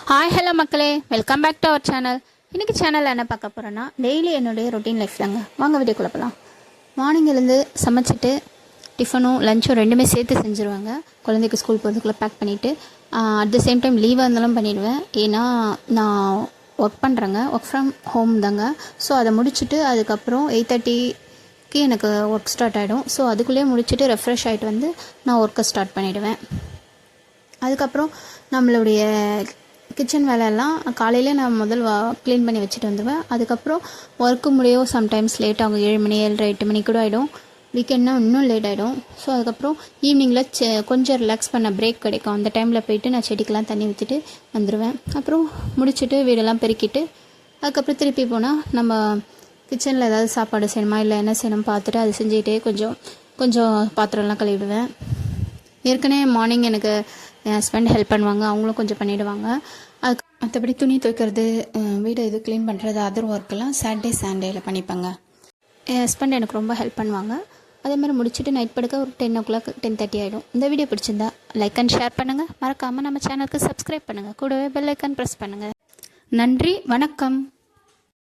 Hi hello மக்களே, welcome back to our channel. இன்றைக்கி சேனலில் என்ன பார்க்க போகிறேன்னா, டெய்லி என்னுடைய ரொட்டீன் லைஃப் தாங்க. வாங்க வீடியோக்குள்ளே போகலாம். மார்னிங் எழுந்து சமைச்சிட்டு டிஃபனும் லஞ்சும் ரெண்டுமே சேர்த்து செஞ்சுருவாங்க. குழந்தைக்கு ஸ்கூல் போகிறதுக்குள்ளே பேக் பண்ணிவிட்டு அட் த சேம் டைம் லீவாக இருந்தாலும் பண்ணிவிடுவேன். ஏன்னா நான் ஒர்க் பண்ணுறேங்க, ஒர்க் ஃப்ரம் ஹோம் தாங்க. ஸோ அதை முடிச்சுட்டு அதுக்கப்புறம் 8:30க்கு எனக்கு ஒர்க் ஸ்டார்ட் ஆகிடும். ஸோ அதுக்குள்ளேயே முடிச்சுட்டு ரெஃப்ரெஷ் ஆகிட்டு வந்து நான் ஒர்க்கை ஸ்டார்ட் பண்ணிவிடுவேன். அதுக்கப்புறம் நம்மளுடைய கிச்சன் வேலையெல்லாம் காலையில் நான் க்ளீன் பண்ணி வச்சுட்டு வந்துடுவேன். அதுக்கப்புறம் ஒர்க்கு முடியும் சம்டைம்ஸ் லேட் ஆகும். 7 மணி 7:30 8 மணி கூட ஆகிடும். வீக்கெண்ட்னா இன்னும் லேட் ஆகிடும். ஸோ அதுக்கப்புறம் ஈவினிங்கில் கொஞ்சம் ரிலாக்ஸ் பண்ண பிரேக் கிடைக்கும். அந்த டைமில் போய்ட்டு நான் செடிக்கெலாம் தண்ணி ஊற்றிட்டு வந்துடுவேன். அப்புறம் முடிச்சுட்டு வீடெல்லாம் பெருக்கிட்டு அதுக்கப்புறம் திருப்பி போனால் நம்ம கிச்சனில் ஏதாவது சாப்பாடு செய்யணுமா இல்லை என்ன செய்யணும் பார்த்துட்டு அது செஞ்சுக்கிட்டே கொஞ்சம் பாத்திரம்லாம் கழுவிடுவேன். ஏற்கனவே மார்னிங் எனக்கு என் ஹஸ்பண்ட் ஹெல்ப் பண்ணுவாங்க, அவங்களும் கொஞ்சம் பண்ணிவிடுவாங்க. அதுக்கு மற்றபடி துணி துவைக்கிறது, வீடு இது க்ளீன் பண்ணுறது, அதர் ஒர்க்கெல்லாம் சாட்டர்டே சண்டேயில் பண்ணிப்பாங்க. என் ஹஸ்பண்ட் எனக்கு ரொம்ப ஹெல்ப் பண்ணுவாங்க. அதே மாதிரி முடிச்சுட்டு நைட் படுக்க ஒரு 10 o'clock 10:30 ஆகிடும். இந்த வீடியோ பிடிச்சிருந்தா லைக் அண்ட் ஷேர் பண்ணுங்கள். மறக்காமல் நம்ம சேனலுக்கு சப்ஸ்கிரைப் பண்ணுங்கள். கூடவே பெல் ஐக்கான் ப்ரெஸ் பண்ணுங்கள். நன்றி, வணக்கம்.